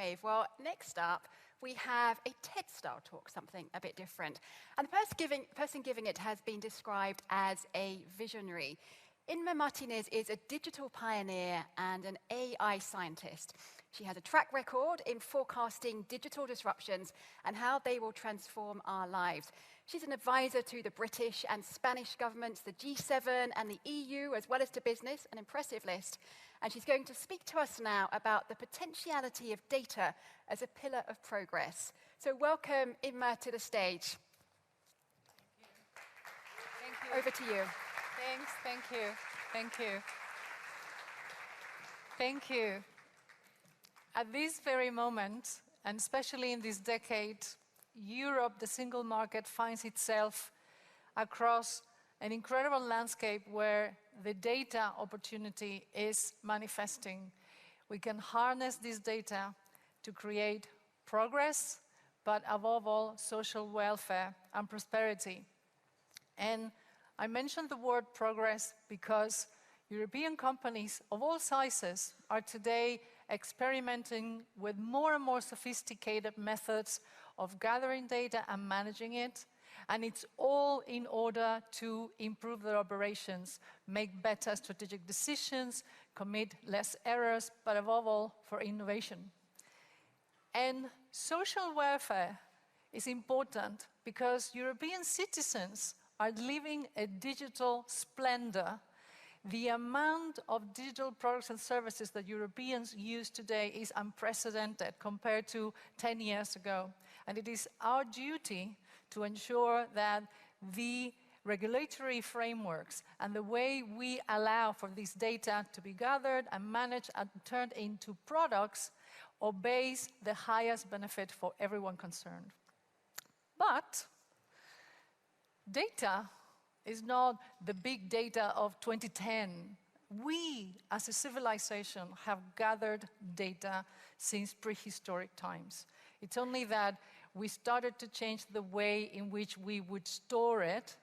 Maeve. Well, next up, we have a TED-style talk, something a bit different. And the person giving it has been described as a visionary. Inma Martinez is a digital pioneer and an AI scientist. She has a track record in forecasting digital disruptions and how they will transform our lives. She's an advisor to the British and Spanish governments, the G7 and the EU, as well as to business, an impressive list. And she's going to speak to us now about the potentiality of data as a pillar of progress. So welcome, Inma, to the stage. Thank you. Over to you. Thanks, thank you, thank you. Thank you. At this very moment, and especially in this decade, Europe, the single market, finds itself across an incredible landscape where the data opportunity is manifesting. We can harness this data to create progress, but above all, social welfare and prosperity. And I mentioned the word progress because European companies of all sizes are today experimenting with more and more sophisticated methods of gathering data and managing it. And it's all in order to improve their operations, make better strategic decisions, commit less errors, but above all, for innovation. And social welfare is important because European citizens are living a digital splendor. The amount of digital products and services that Europeans use today is unprecedented compared to 10 years ago. And it is our duty to ensure that the regulatory frameworks and the way we allow for this data to be gathered and managed and turned into products obeys the highest benefit for everyone concerned. But data is not the big data of 2010. We, as a civilization, have gathered data since prehistoric times. It's only that we started to change the way in which we would store it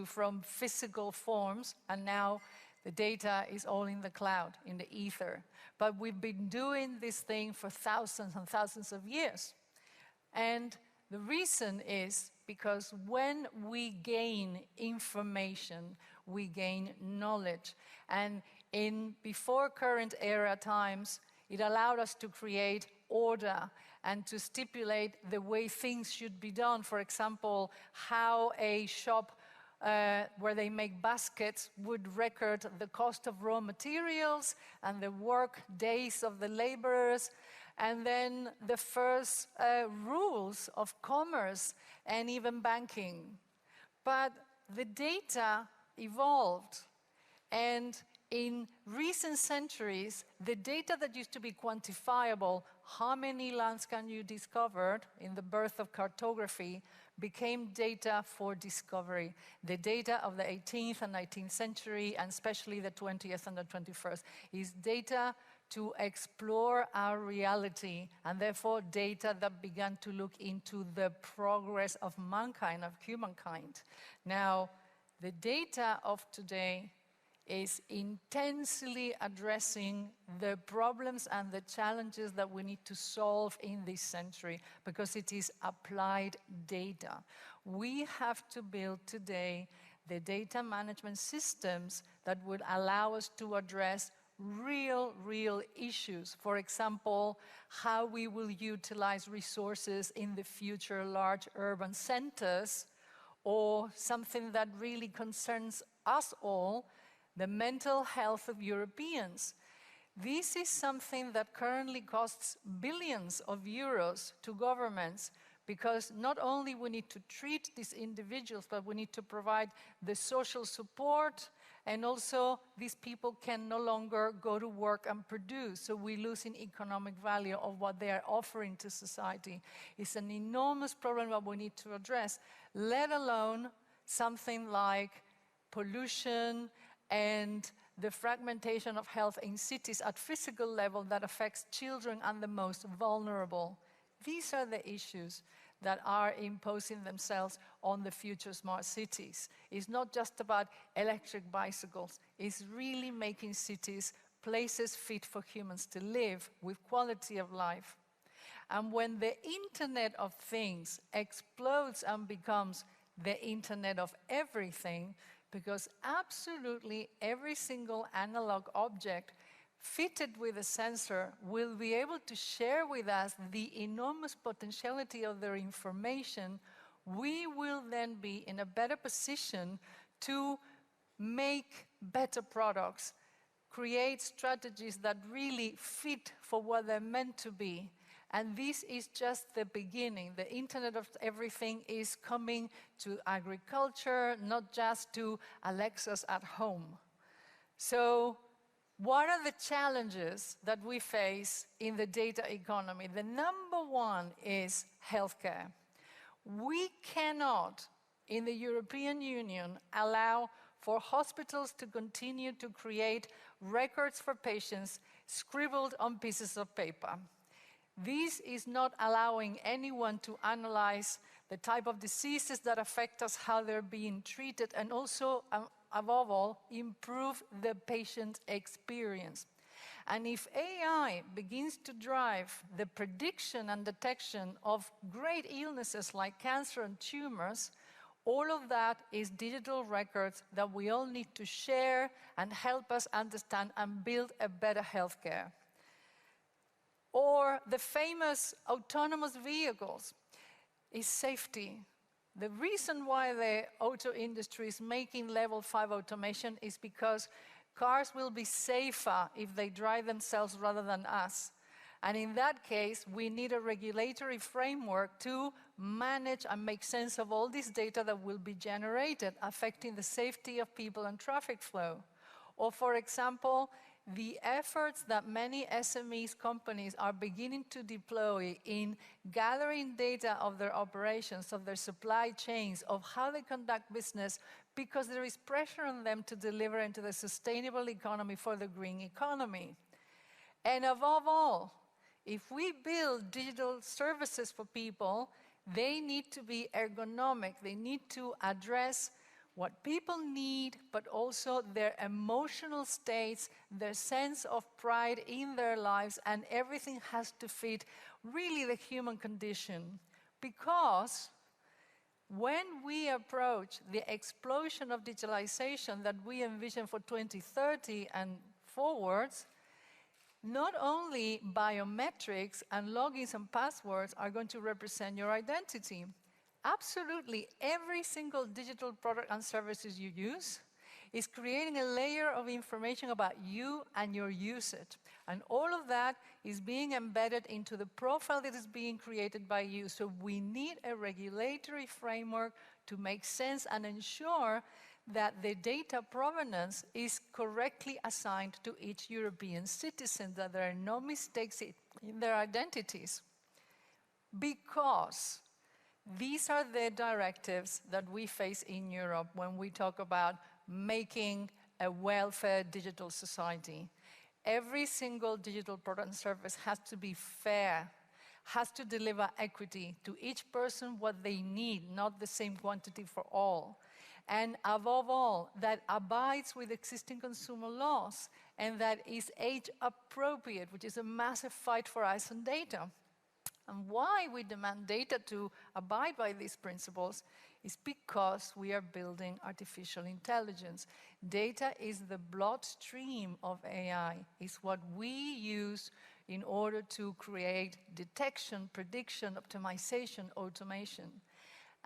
from physical forms, and now the data is all in the cloud, in the ether. But we've been doing this thing for thousands and thousands of years. And the reason is because when we gain information, we gain knowledge. And in before current era times, it allowed us to create order and to stipulate the way things should be done. For example, how a shop where they make baskets would record the cost of raw materials and the work days of the laborers, and then the first rules of commerce and even banking. But the data evolved, and in recent centuries, the data that used to be quantifiable, how many lands can you discover in the birth of cartography, became data for discovery. The data of the 18th and 19th century, and especially the 20th and the 21st, is data to explore our reality, and therefore data that began to look into the progress of mankind, of humankind. Now, the data of today is intensely addressing the problems and the challenges that we need to solve in this century, because it is applied data. We have to build today the management systems that would allow us to address real issues. For example, how we will utilize resources in the future large urban centers, or something that really concerns us all, the mental health of Europeans. This is something that currently costs billions of euros to governments, because not only we need to treat these individuals, but we need to provide the social support, and also these people can no longer go to work and produce, so we lose in economic value of what they are offering to society. It's an enormous problem that we need to address, let alone something like pollution and the fragmentation of health in cities at physical level that affects children and the most vulnerable. These are the issues that are imposing themselves on the future smart cities. It's not just about electric bicycles. It's really making cities places fit for humans to live with quality of life. And when the Internet of Things explodes and becomes the Internet of everything, because absolutely every single analog object fitted with a sensor will be able to share with us the enormous potentiality of their information, we will then be in a better position to make better products, create strategies that really fit for what they're meant to be. And this is just the beginning. The Internet of Everything is coming to agriculture, not just to Alexas at home. So what are the challenges that we face in the data economy? The number one is healthcare. We cannot, in the European Union, allow for hospitals to continue to create records for patients scribbled on pieces of paper. This is not allowing anyone to analyze the type of diseases that affect us, how they're being treated, and also, above all, improve the patient experience. And if AI begins to drive the prediction and detection of great illnesses like cancer and tumors, all of that is digital records that we all need to share and help us understand and build a better healthcare. Or the famous autonomous vehicles is safety. The reason why the auto industry is making level 5 automation is because cars will be safer if they drive themselves rather than us. And in that case, we need a regulatory framework to manage and make sense of all this data that will be generated, affecting the safety of people and traffic flow. Or, for example, the efforts that many SMEs companies are beginning to deploy in gathering data of their operations, of their supply chains, of how they conduct business, because there is pressure on them to deliver into the sustainable economy for the green economy. And above all, if we build digital services for people, they need to be ergonomic. They need to address what people need, but also their emotional states, their sense of pride in their lives, and everything has to fit really the human condition. Because when we approach the explosion of digitalization that we envision for 2030 and forwards, not only biometrics and logins and passwords are going to represent your identity. Absolutely every single digital product and services you use is creating a layer of information about you and your usage. And all of that is being embedded into the profile that is being created by you. So we need a regulatory framework to make sense and ensure that the data provenance is correctly assigned to each European citizen, that there are no mistakes in their identities. Because these are the directives that we face in Europe when we talk about making a welfare digital society. Every single digital product and service has to be fair, has to deliver equity to each person what they need, not the same quantity for all. And above all, that abides with existing consumer laws and that is age appropriate, which is a massive fight for us on data. And why we demand data to abide by these principles is because we are building artificial intelligence. Data is the bloodstream of AI. It's what we use in order to create detection, prediction, optimization, automation.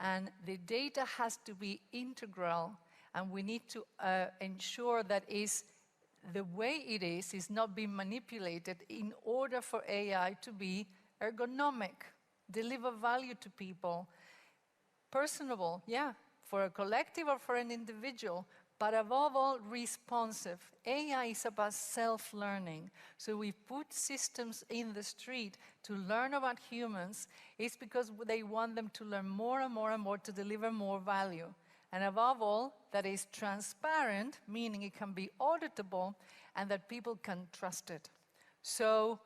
And the data has to be integral, and we need to ensure that the way it is not being manipulated in order for AI to be ergonomic, deliver value to people, personable, yeah, for a collective or for an individual, but above all, responsive. AI is about self-learning. So we put systems in the street to learn about humans. It's because they want them to learn more and more and more to deliver more value. And above all, that is transparent, meaning it can be auditable, and that people can trust it. So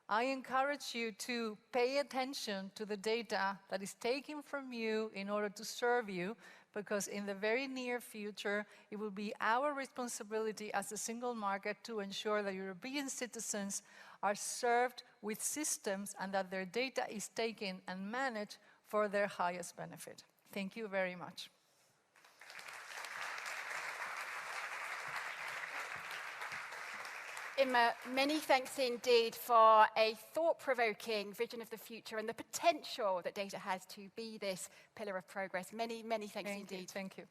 I encourage you to pay attention to the data that is taken from you in order to serve you, because in the very near future, it will be our responsibility as a single market to ensure that European citizens are served with systems and that their data is taken and managed for their highest benefit. Thank you very much. Inma, many thanks indeed for a thought-provoking vision of the future and the potential that data has to be this pillar of progress. Many, many thanks indeed. Thank you.